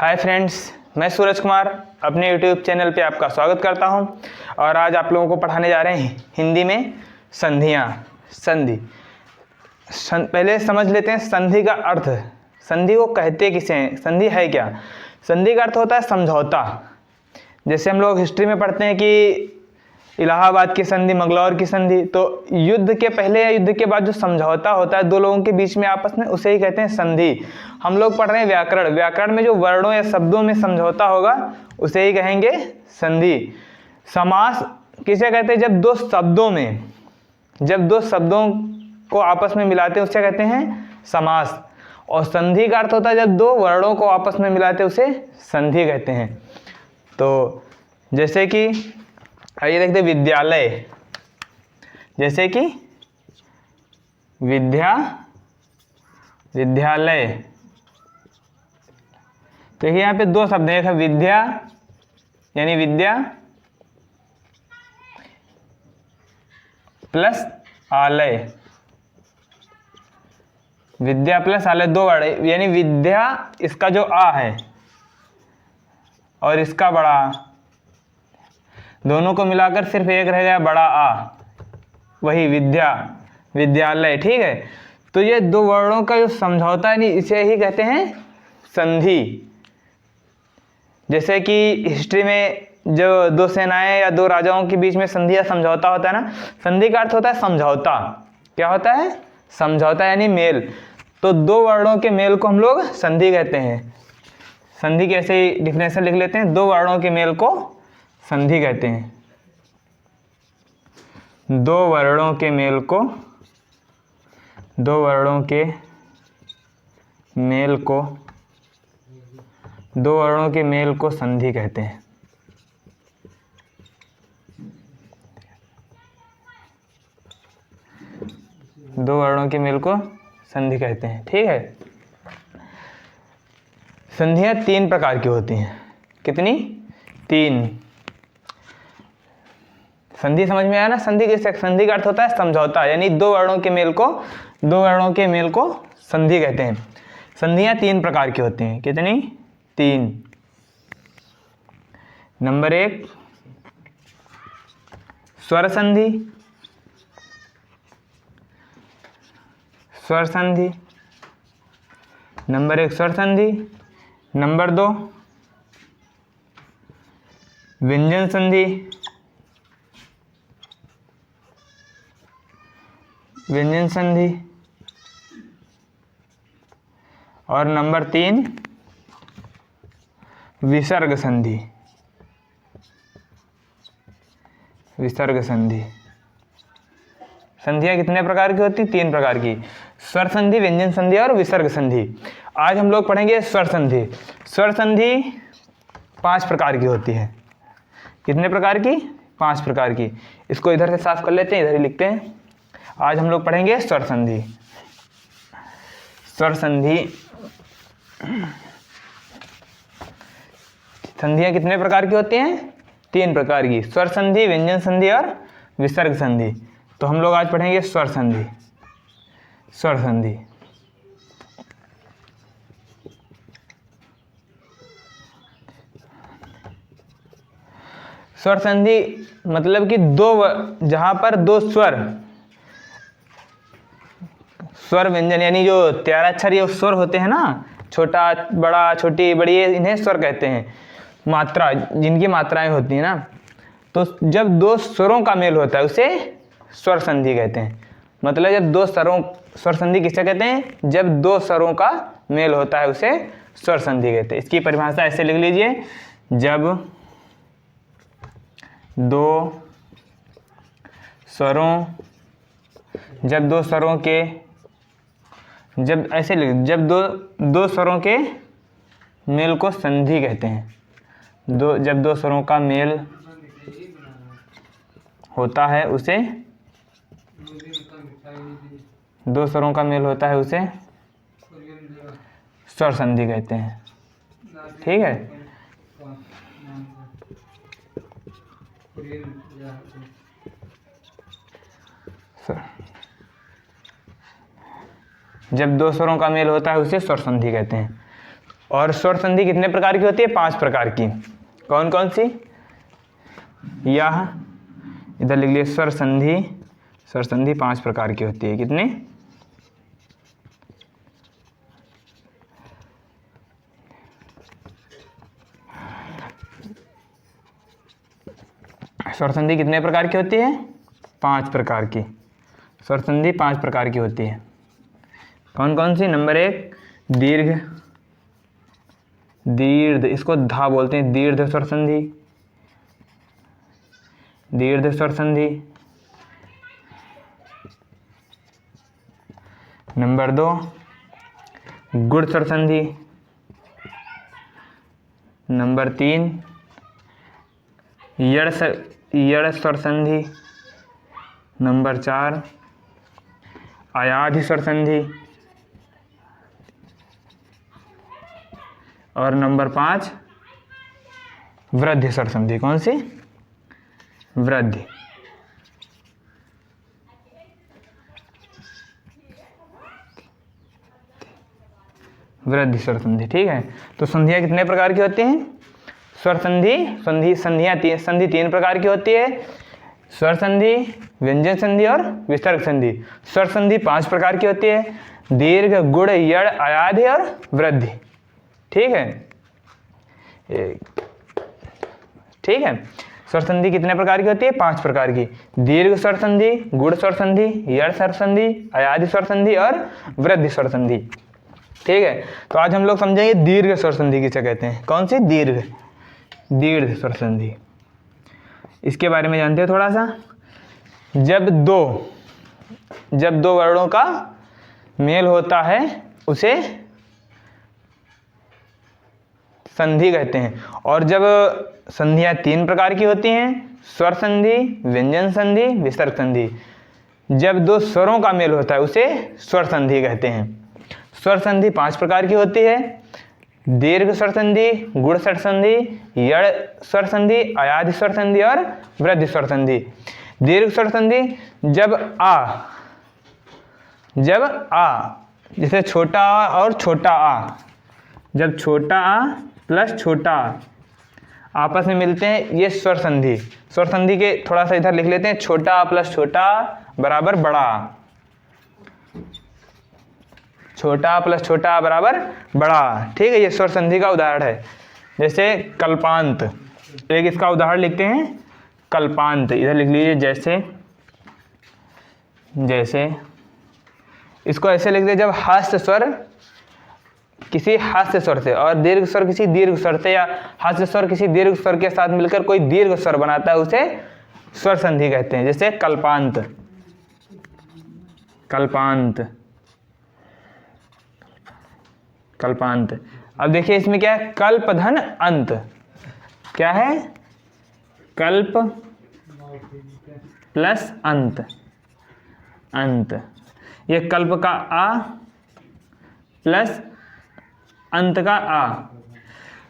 Hi friends, मैं सूरज कुमार अपने YouTube channel पे आपका स्वागत करता हूं और आज आप लोगों को पढ़ाने जा रहे हैं हिंदी में संधियां। संधि पहले समझ लेते हैं संधि का अर्थ। संधि को कहते किसे हैं, संधि है क्या? संधि का अर्थ होता है समझौता। जैसे हम लोग हिस्ट्री में पढ़ते हैं कि इलाहाबाद की संधि, मंगलौर की संधि, तो युद्ध के पहले या युद्ध के बाद जो समझौता होता है दो लोगों के बीच में आपस में, उसे ही कहते हैं संधि। हम लोग पढ़ रहे हैं व्याकरण। व्याकरण में जो वर्णों या शब्दों में समझौता होगा उसे ही कहेंगे संधि। समास किसे कहते हैं? जब दो शब्दों को आपस में मिलाते हैं उसे कहते हैं समास। और संधि का अर्थ होता है जब दो वर्णों को आपस में मिलाते हैं उसे संधि कहते हैं। तो जैसे कि आइए देखते हैं विद्यालय। जैसे कि विद्यालय, तो यहाँ पे दो शब्द हैं, एक है विद्या यानी विद्या प्लस आलय। विद्या प्लस आलय दो वर्ड यानी विद्या, इसका जो आ है और इसका बड़ा आ, दोनों को मिलाकर सिर्फ एक रह गया बड़ा आ, वही विद्यालय। ठीक है, तो ये दो वर्णों का जो समझौता है इसे ही कहते हैं संधि। जैसे कि हिस्ट्री में जो दो सेनाएं या दो राजाओं के बीच में संधि या समझौता होता है ना, संधि का अर्थ होता है समझौता। क्या होता है? समझौता यानी मेल। तो दो वर्णों के मेल को हम लोग संधि कहते हैं। संधि की ऐसे ही डिफिनेशन लिख लेते हैं, दो वर्णों के मेल को संधि कहते हैं। दो वर्णों के मेल को संधि कहते हैं। दो वर्णों के मेल को संधि कहते हैं। ठीक है, संधियां तीन प्रकार की होती हैं। कितनी? तीन। संधि समझ में आया ना? संधि का अर्थ होता है समझौता, यानी दो वर्णों के मेल को संधि कहते हैं। संधियां तीन प्रकार की होती हैं। कितनी? तीन। नंबर एक स्वर संधि। नंबर एक स्वर संधि। नंबर दो व्यंजन संधि। और नंबर तीन विसर्ग संधि। संधियां कितने प्रकार की होती? तीन प्रकार की। स्वर संधि, व्यंजन संधि और विसर्ग संधि। आज हम लोग पढ़ेंगे स्वर संधि। स्वर संधि 5 प्रकार की होती है। कितने प्रकार की? 5 प्रकार की। इसको इधर से साफ कर लेते हैं, इधर ही लिखते हैं। आज हम लोग पढ़ेंगे स्वर संधि। संधियां कितने प्रकार की होती हैं? 3 प्रकार की। स्वर संधि, व्यंजन संधि और विसर्ग संधि। तो हम लोग आज पढ़ेंगे स्वर संधि। स्वर संधि मतलब कि जहां पर दो स्वर व्यंजन यानी जो 13 अक्षर ये स्वर होते हैं ना, छोटा बड़ा, छोटी बड़ी, इन्हें स्वर कहते हैं। मात्रा, जिनकी मात्राएं होती हैं ना, तो जब दो स्वरों का मेल होता है उसे स्वर संधि कहते हैं। मतलब जब स्वर संधि किसे कहते हैं? जब दो स्वरों का मेल होता है उसे स्वर संधि कहते हैं। इसकी परिभाषा ऐसे लिख लीजिए, जब दो स्वरों के मेल को संधि कहते हैं। जब दो स्वरों का मेल होता है उसे स्वर संधि कहते हैं। ठीक है, जब दो स्वरों का मेल होता है उसे स्वर संधि कहते हैं। और स्वर संधि कितने प्रकार की होती है? 5 प्रकार की। कौन कौन सी? यह इधर लिख लिए स्वर संधि। स्वर संधि 5 प्रकार की होती है। कितने? स्वर संधि कितने प्रकार की होती है? 5 प्रकार की। स्वर संधि 5 प्रकार की होती है। कौन कौन सी? नंबर 1 दीर्घ, दीर्घ इसको धा बोलते हैं, दीर्घ स्वर संधि, दीर्घ स्वर संधि। नंबर 2 गुण स्वर संधि। नंबर 3 यड़ स्वर संधि। नंबर 4 अयाधि स्वर संधि। और नंबर 5 वृद्धि स्वर संधि। कौन सी? वृद्धि। वृद्धि स्वर संधि। ठीक है, तो संधियां कितने प्रकार की होती हैं? स्वर संधि, संधि 3 प्रकार की होती है। स्वर संधि, व्यंजन संधि और विसर्ग संधि। स्वर संधि 5 प्रकार की होती है, दीर्घ, गुण, यड़, अयाधि और वृद्धि। ठीक है, ठीक है। स्वर संधि कितने प्रकार की होती है? 5 प्रकार की। दीर्घ स्वर संधि, गुण स्वर संधि, यड़ स्वर संधि, अयाधि स्वर संधि और वृद्धि स्वर संधि। ठीक है, तो आज हम लोग समझेंगे दीर्घ स्वर संधि किसे कहते हैं। कौन सी? दीर्घ, दीर्घ स्वर संधि। इसके बारे में जानते हैं थोड़ा सा। जब दो वर्णों का मेल होता है उसे संधि कहते हैं। और जब संधियां 3 प्रकार की होती हैं, स्वर संधि, व्यंजन संधि, विसर्ग संधि। जब 2 स्वरों का मेल होता है उसे स्वर संधि कहते हैं। स्वर संधि 5 प्रकार की होती है, दीर्घ स्वर संधि, गुण स्वर संधि, यड़ स्वर संधि, अयाधि स्वर संधि और वृद्धि स्वर संधि। दीर्घ स्वर संधि जब आ जैसे छोटा आ और छोटा आ, जब छोटा आ प्लस छोटा आ आपस में मिलते हैं, ये स्वर संधि। स्वर संधि के थोड़ा सा इधर लिख लेते हैं, छोटा आ प्लस छोटा आ बराबर बड़ा आ, छोटा प्लस छोटा बराबर बड़ा। ठीक है, ये स्वर संधि का उदाहरण है। जैसे कल्पांत, एक इसका उदाहरण लिखते हैं, कल्पांत इधर लिख लीजिए। जैसे इसको ऐसे लिखते हैं, जब हास्य स्वर किसी हास्य स्वर से और दीर्घ स्वर किसी दीर्घ स्वर से, या हास्य स्वर किसी दीर्घ स्वर के साथ मिलकर कोई दीर्घ स्वर बनाता है, उसे स्वर संधि कहते हैं। जैसे कल्पांत, कल्पांत, कल्पांत। अब देखिए इसमें क्या है? कल्प धन अंत। क्या है? कल्प प्लस अंत, अंत। ये कल्प का आ प्लस अंत का आ,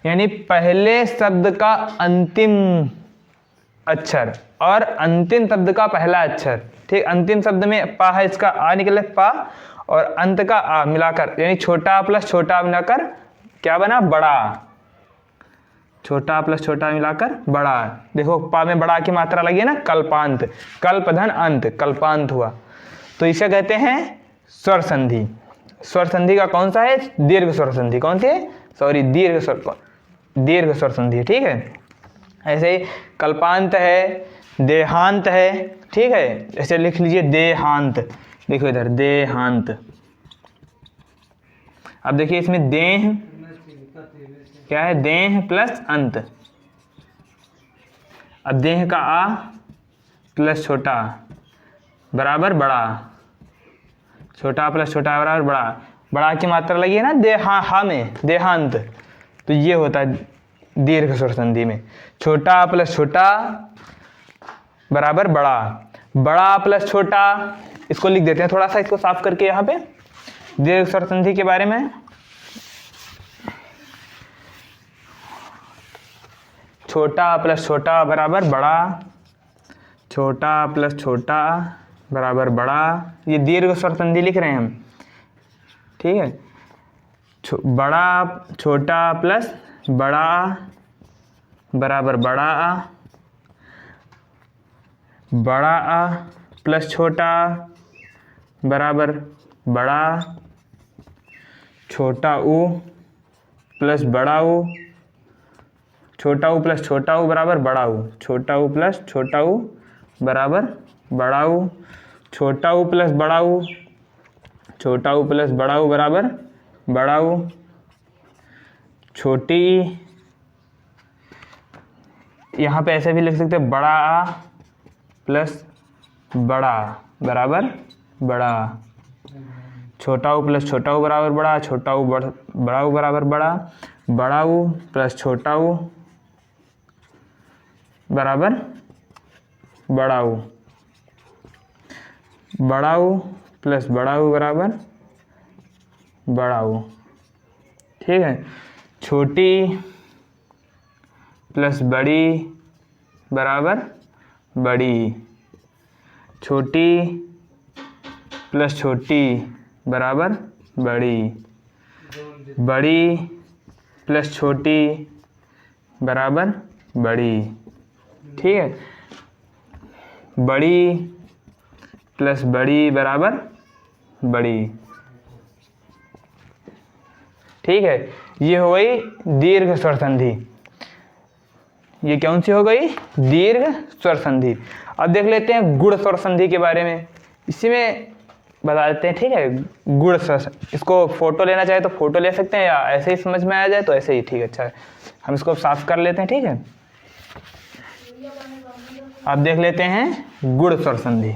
यानी पहले शब्द का अंतिम अक्षर और अंतिम शब्द का पहला अक्षर। ठीक, अंतिम शब्द में पा है, इसका आ निकले पा, और अंत का आ मिलाकर, यानी छोटा प्लस छोटा मिलाकर क्या बना? बड़ा। छोटा प्लस छोटा मिलाकर बड़ा। देखो पा में बड़ा की मात्रा लगी है ना, कल्पांत। कल्प धन अंत, कल्पांत हुआ। तो इसे कहते हैं स्वर संधि। स्वर संधि का कौन सा है? दीर्घ स्वर संधि। कौन सी है? सॉरी, दीर्घ स्वर संधि। ठीक है, ऐसे ही कल्पांत है, देहांत है। ठीक है, ऐसे लिख लीजिए देहांत। देखो इधर देहांत। अब देखिए इसमें देह क्या है? देह प्लस अंत। अब देह का आ प्लस छोटा बराबर बड़ा, छोटा प्लस छोटा बराबर बड़ा। बड़ा की मात्रा लगी है ना देहा में, देहांत। तो ये होता है दीर्घ स्वर संधि में, छोटा प्लस छोटा बराबर बड़ा, बड़ा प्लस छोटा। इसको लिख देते हैं थोड़ा सा, इसको साफ करके यहाँ पे दीर्घ स्वर संधि के बारे में। छोटा प्लस छोटा बराबर बड़ा, छोटा प्लस छोटा बराबर बड़ा। ये दीर्घ स्वर संधि लिख रहे हैं हम। ठीक है, बड़ा छोटा प्लस बड़ा आ बराबर बड़ा आ, बड़ा आ प्लस छोटा आ बराबर बड़ा आ, छोटा ऊ प्लस बड़ा ऊ, छोटा ऊ प्लस छोटा ऊ बराबर बड़ा ऊ, छोटा ऊ प्लस छोटा ऊ बराबर बड़ा ऊ, छोटा ऊ प्लस बड़ा ऊ, छोटा ऊ प्लस बड़ा ऊ बराबर बड़ा ऊ, छोटी ई, यहाँ पे ऐसे भी लिख सकते हैं बड़ा आ प्लस बड़ा आ बराबर बड़ा आ, छोटा ऊ प्लस छोटा ऊ बराबर बड़ा, छोटा ऊ बड़ा ऊ बराबर बड़ा, बड़ा ऊ प्लस छोटा ऊ बराबर बड़ा ऊ, बड़ा ऊ प्लस बड़ा ऊ बराबर बड़ा ऊ। ठीक है, छोटी प्लस बड़ी बराबर बड़ी, छोटी प्लस छोटी बराबर बड़ी, बड़ी प्लस छोटी बराबर बड़ी। ठीक है, बड़ी प्लस बड़ी बराबर बड़ी। ठीक है, ये हो गई दीर्घ स्वर संधि। ये कौन सी हो गई? दीर्घ स्वर संधि। अब देख लेते हैं गुण स्वर संधि के बारे में, इसी में बता देते हैं। ठीक है, गुण स्वर, इसको फोटो लेना चाहे तो फोटो ले सकते हैं, या ऐसे ही समझ में आ जाए तो ऐसे ही ठीक है। अच्छा है, हम इसको साफ कर लेते हैं। ठीक है, अब देख लेते हैं गुण स्वर संधि।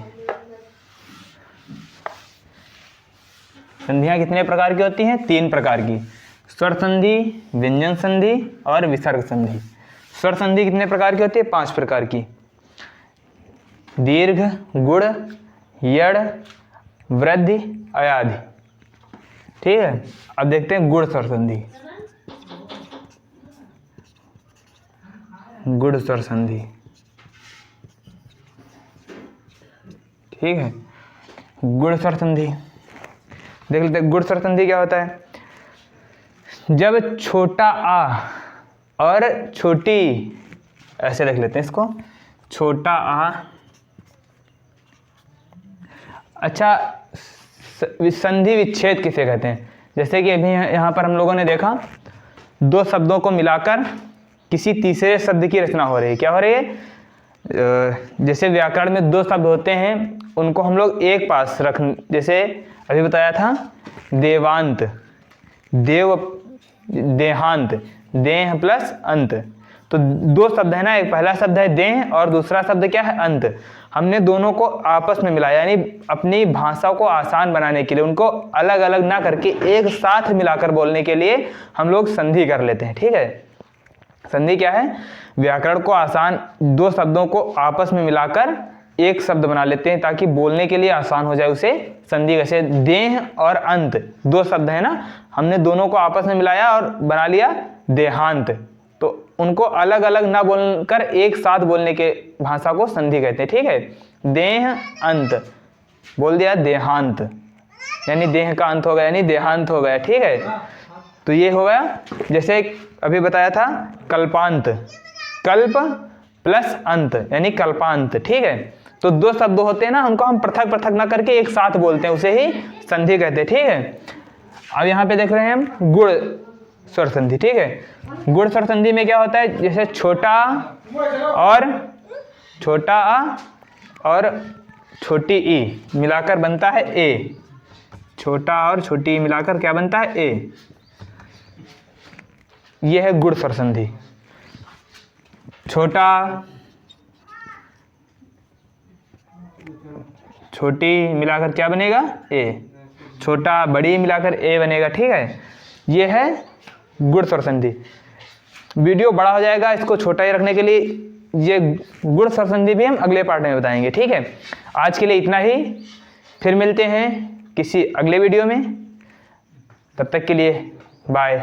संधियां कितने प्रकार की होती हैं? 3 प्रकार की, स्वर संधि, व्यंजन संधि और विसर्ग संधि। स्वर संधि कितने प्रकार की होती है? 5 प्रकार की, दीर्घ, गुण, यड़, वृद्धि, अयाधि। ठीक है, अब देखते हैं गुण स्वर संधि। गुण स्वर संधि, ठीक है, गुण स्वर संधि देख लेते हैं। गुण स्वर संधि क्या होता है? जब छोटा आ और छोटी, ऐसे देख लेते हैं इसको, छोटा आ, अच्छा संधि विच्छेद किसे कहते हैं? जैसे कि अभी यहाँ पर हम लोगों ने देखा 2 शब्दों को मिलाकर किसी तीसरे शब्द की रचना हो रही है। क्या हो रही है? जैसे व्याकरण में 2 शब्द होते हैं, उनको हम लोग एक पास रख, जैसे अभी बताया था देवांत, देव, देहांत, देह प्लस अंत। तो 2 शब्द है ना, एक पहला शब्द है देह और दूसरा शब्द क्या है? अंत। हमने दोनों को आपस में मिलाया, यानी अपनी भाषा को आसान बनाने के लिए, उनको अलग अलग ना करके एक साथ मिलाकर बोलने के लिए हम लोग संधि कर लेते हैं। ठीक है, संधि क्या है? व्याकरण को आसान, 2 शब्दों को आपस में मिलाकर एक शब्द बना लेते हैं ताकि बोलने के लिए आसान हो जाए, उसे संधि। जैसे देह और अंत 2 शब्द है ना, हमने दोनों को आपस में मिलाया और बना लिया देहांत। तो उनको अलग अलग ना बोलकर एक साथ बोलने के भाषा को संधि कहते हैं। ठीक है, देह अंत बोल दिया देहांत, यानी देह का अंत हो गया, यानी देहांत हो गया। ठीक है, तो ये हो गया। जैसे अभी बताया था कल्पांत, कल्प प्लस अंत यानी कल्पांत। ठीक है, तो 2 शब्द होते हैं ना, उनको हम पृथक पृथक ना करके एक साथ बोलते हैं, उसे ही संधि कहते हैं। ठीक है, अब यहाँ पे देख रहे हैं हम गुण स्वर संधि। ठीक है, गुण स्वर संधि में क्या होता है? जैसे छोटा और छोटा आ और छोटी ई मिलाकर बनता है ए। छोटा और छोटी ई मिलाकर क्या बनता है? ए। यह है गुण स्वर संधि। छोटा छोटी मिलाकर क्या बनेगा? ए। छोटा बड़ी मिलाकर ए बनेगा। ठीक है, ये है गुण स्वर संधि। वीडियो बड़ा हो जाएगा, इसको छोटा ही रखने के लिए ये गुण स्वर संधि भी हम अगले पार्ट में बताएंगे। ठीक है, आज के लिए इतना ही, फिर मिलते हैं किसी अगले वीडियो में। तब तक के लिए बाय।